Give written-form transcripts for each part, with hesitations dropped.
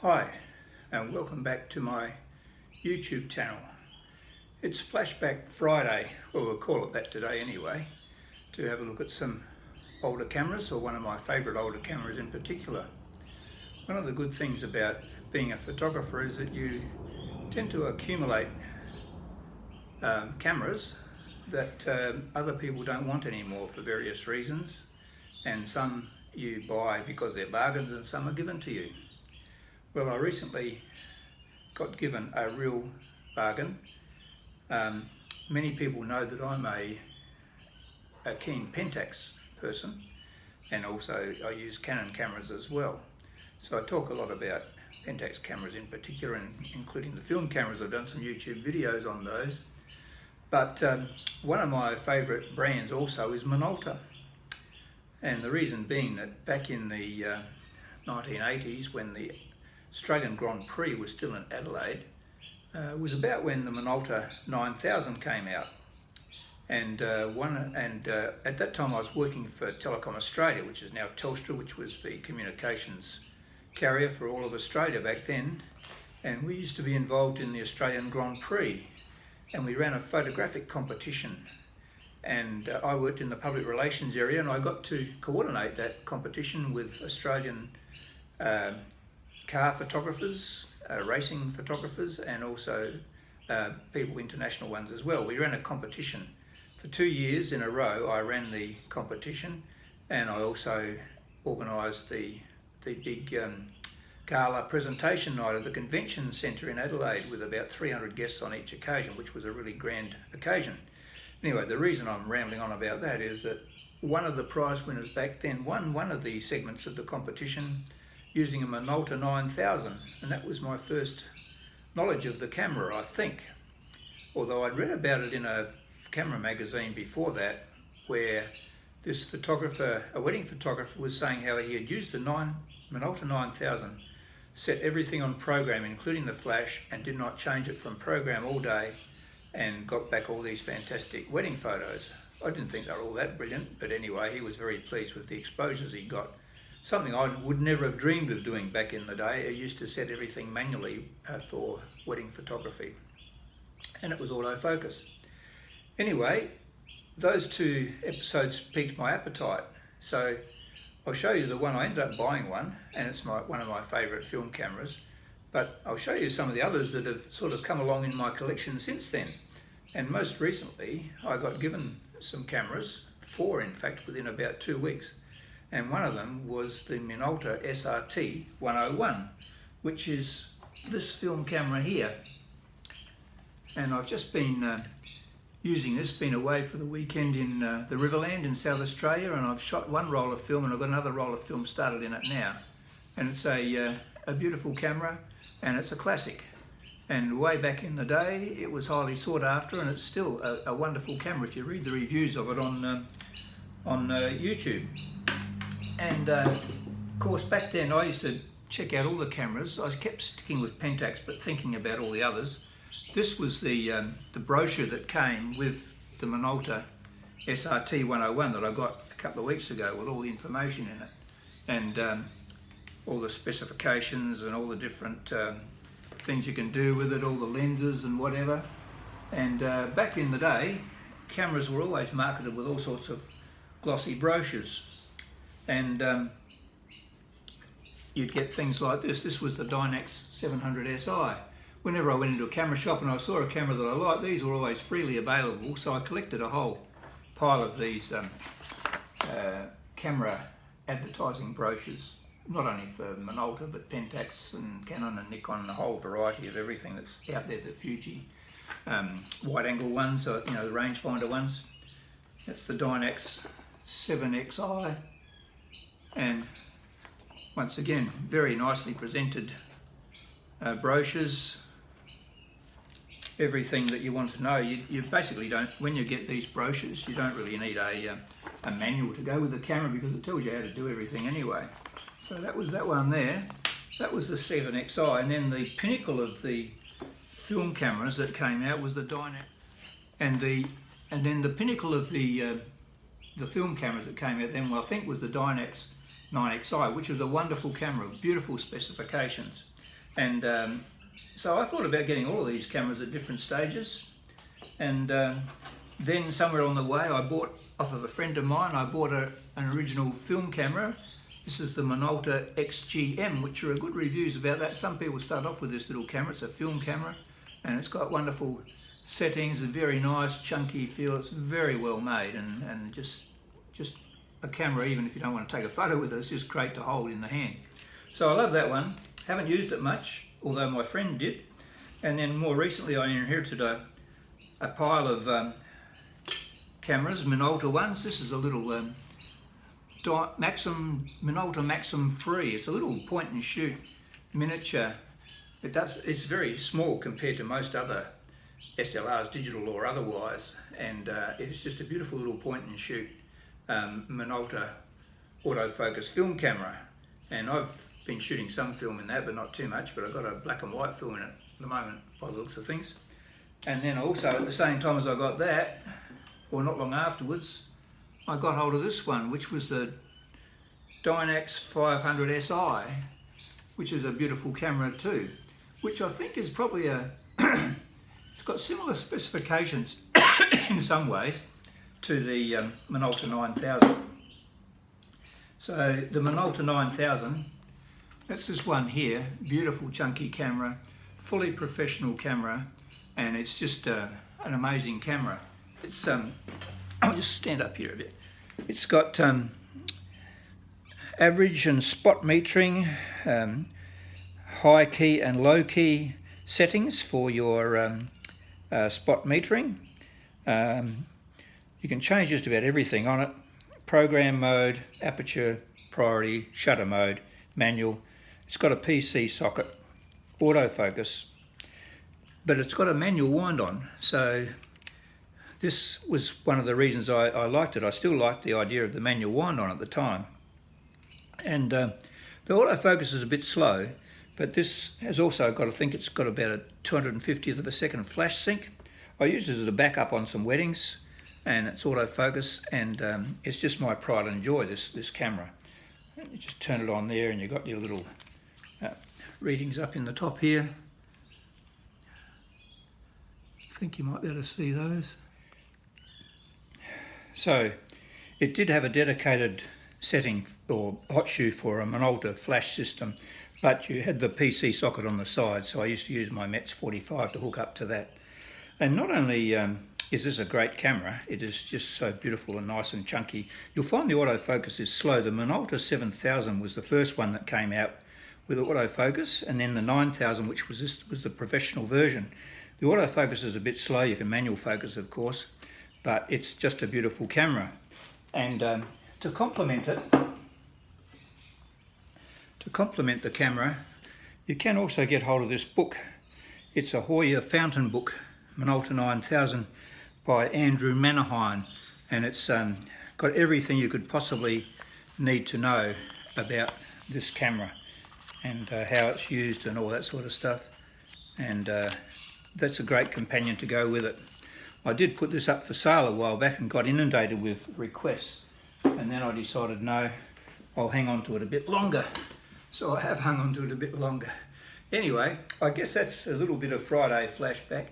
Hi, and welcome back to my YouTube channel. It's Flashback Friday, or we'll call it that today anyway, to have a look at some older cameras, or one of my favourite older cameras in particular. One of the good things about being a photographer is that you tend to accumulate cameras that other people don't want anymore for various reasons, and some you buy because they're bargains and some are given to you. Well, I recently got given a real bargain. Many people know that I'm a keen Pentax person, and also I use Canon cameras as well. So I talk a lot about Pentax cameras in particular, and including the film cameras. I've done some YouTube videos on those. But one of my favourite brands also is Minolta. And the reason being that back in the 1980s, when the Australian Grand Prix was still in Adelaide, was about when the Minolta 9000 came out. And at that time I was working for Telecom Australia, which is now Telstra, which was the communications carrier for all of Australia back then. And we used to be involved in the Australian Grand Prix, and we ran a photographic competition. And I worked in the public relations area, and I got to coordinate that competition with Australian car photographers, racing photographers, and also international ones as well. We ran a competition for 2 years in a row. I ran the competition, and I also organised the big gala presentation night at the convention centre in Adelaide with about 300 guests on each occasion, which was a really grand occasion. Anyway, the reason I'm rambling on about that is that one of the prize winners back then won one of the segments of the competition using a Minolta 9000, and that was my first knowledge of the camera, I think. Although I'd read about it in a camera magazine before that, where this photographer, a wedding photographer, was saying how he had used the Minolta 9000, set everything on program, including the flash, and did not change it from program all day, and got back all these fantastic wedding photos. I didn't think they were all that brilliant, but anyway, he was very pleased with the exposures he got. Something I would never have dreamed of doing back in the day. I used to set everything manually for wedding photography, and it was autofocus. Anyway, those two episodes piqued my appetite, so I'll show you the one. I ended up buying one, and it's one of my favourite film cameras, but I'll show you some of the others that have sort of come along in my collection since then. And most recently I got given some cameras, 4 in fact, within about 2 weeks. And one of them was the Minolta SRT 101, which is this film camera here. And I've just been using this, been away for the weekend in the Riverland in South Australia, and I've shot one roll of film, and I've got another roll of film started in it now. And it's a beautiful camera, and it's a classic. And way back in the day, it was highly sought after, and it's still a wonderful camera if you read the reviews of it on YouTube. And of course, back then I used to check out all the cameras. I kept sticking with Pentax, but thinking about all the others. This was the brochure that came with the Minolta SRT 101 that I got a couple of weeks ago, with all the information in it, and all the specifications and all the different things you can do with it, all the lenses and whatever. And back in the day, cameras were always marketed with all sorts of glossy brochures. And you'd get things like this. This was the Dynex 700 SI. Whenever I went into a camera shop and I saw a camera that I liked, these were always freely available, so I collected a whole pile of these camera advertising brochures, not only for Minolta, but Pentax and Canon and Nikon, and a whole variety of everything that's out there, the Fuji wide angle ones, the rangefinder ones. That's the Dynex 7XI. And once again, very nicely presented brochures, everything that you want to know. You basically don't, when you get these brochures, you don't really need a manual to go with the camera, because it tells you how to do everything anyway. So that was that one there. That was the 7XI, and then the pinnacle of the film cameras that came out was the Dynex, and then the pinnacle of the film cameras that came out then, well, I think, was the Dynex 9XI, which was a wonderful camera, beautiful specifications. And so I thought about getting all of these cameras at different stages. And then somewhere on the way, I bought, off of a friend of mine, I bought an original film camera. This is the Minolta XGM, which are good reviews about that. Some people start off with this little camera. It's a film camera, and it's got wonderful settings, a very nice chunky feel. It's very well made, and just a camera, even if you don't want to take a photo with it, it's just great to hold in the hand. So I love that one. Haven't used it much, although my friend did. And then more recently I inherited a pile of cameras, Minolta ones. This is a little Minolta Maxim 3. It's a little point and shoot miniature. It's very small compared to most other SLRs, digital or otherwise, and it's just a beautiful little point and shoot Minolta autofocus film camera. And I've been shooting some film in that, but not too much, but I've got a black and white film in it at the moment by the looks of things. And then also at the same time as I got that, or not long afterwards, I got hold of this one, which was the Dynax 500 SI, which is a beautiful camera too, which I think is probably it's got similar specifications in some ways to the Minolta 9000. So the Minolta 9000, that's this one here, beautiful chunky camera, fully professional camera, and it's just an amazing camera. It's I'll just stand up here a bit. It's got average and spot metering, high key and low key settings for your spot metering. You can change just about everything on it. Program mode, aperture, priority, shutter mode, manual. It's got a PC socket, autofocus, but it's got a manual wind on. So this was one of the reasons I liked it. I still liked the idea of the manual wind on at the time. And the autofocus is a bit slow, but this has also got, I think it's got about a 250th of a second flash sync. I used it as a backup on some weddings, and it's autofocus, and it's just my pride and joy, this camera. You just turn it on there and you've got your little readings up in the top here. I think you might be able to see those. So it did have a dedicated setting or hot shoe for a Minolta flash system, but you had the PC socket on the side, so I used to use my METS 45 to hook up to that. And not only is this a great camera, it is just so beautiful and nice and chunky. You'll find the autofocus is slow. The Minolta 7000 was the first one that came out with autofocus, and then the 9000, which was the professional version. The autofocus is a bit slow. You can manual focus, of course, but it's just a beautiful camera. And to complement the camera, you can also get hold of this book. It's a Hoyer fountain book, Minolta 9000 by Andrew Mannerheim, and it's got everything you could possibly need to know about this camera and how it's used and all that sort of stuff. And that's a great companion to go with it. I did put this up for sale a while back and got inundated with requests, and then I decided no, I'll hang on to it a bit longer. So I have hung on to it a bit longer. Anyway, I guess that's a little bit of Friday flashback.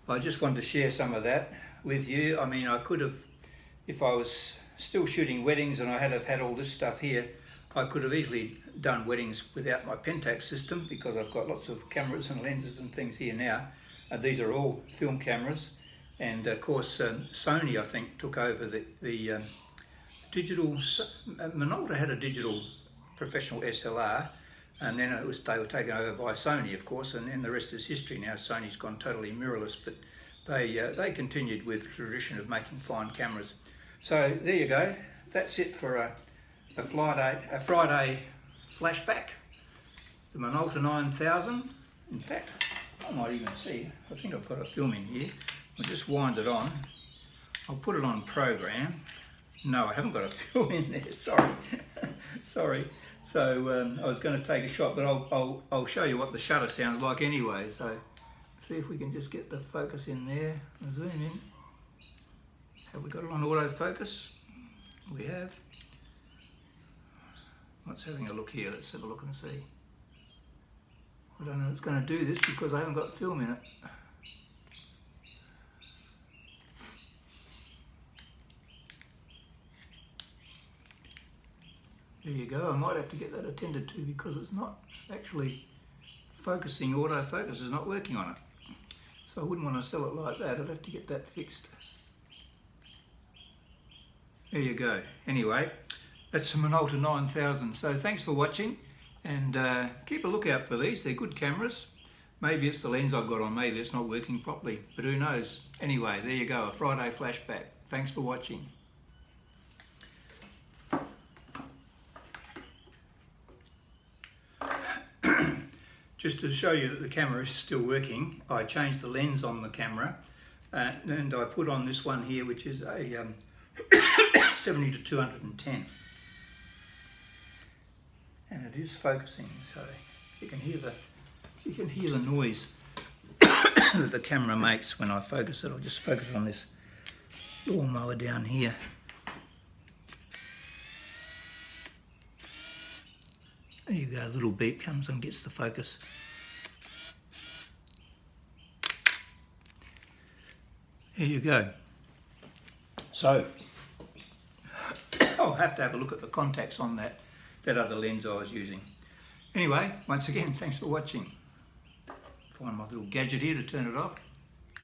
I just wanted to share some of that with you. I mean, I could have, if I was still shooting weddings and I had all this stuff here, I could have easily done weddings without my Pentax system, because I've got lots of cameras and lenses and things here now. These are all film cameras, and of course Sony, I think, took over the digital. Minolta had a digital professional SLR, and then they were taken over by Sony, of course, and then the rest is history. Now Sony's gone totally mirrorless, but they continued with the tradition of making fine cameras. So there you go. That's it for a Friday flashback. The Minolta 9000. In fact, I might even see. I think I've got a film in here. I'll just wind it on. I'll put it on program. No, I haven't got a film in there. Sorry, sorry. So I was going to take a shot, but I'll show you what the shutter sounds like anyway. So see if we can just get the focus in there. Zoom in. Have we got it on autofocus? We have. Let's having a look here. Let's have a look and see. I don't know if it's going to do this because I haven't got film in it. There you go. I might have to get that attended to because it's not actually focusing. Autofocus is not working on it. So I wouldn't want to sell it like that. I'd have to get that fixed. There you go. Anyway, that's a Minolta 9000. So thanks for watching, and keep a lookout for these. They're good cameras. Maybe it's the lens I've got on. Maybe it's not working properly, but who knows. Anyway, there you go. A Friday flashback. Thanks for watching. Just to show you that the camera is still working, I changed the lens on the camera and I put on this one here, which is a 70 to 210, and it is focusing. So you can hear the noise that the camera makes when I focus it. I'll just focus on this lawnmower down here. There you go, a little beep comes and gets the focus. There you go. So, I'll have to have a look at the contacts on that other lens I was using. Anyway, once again, thanks for watching. Find my little gadget here to turn it off.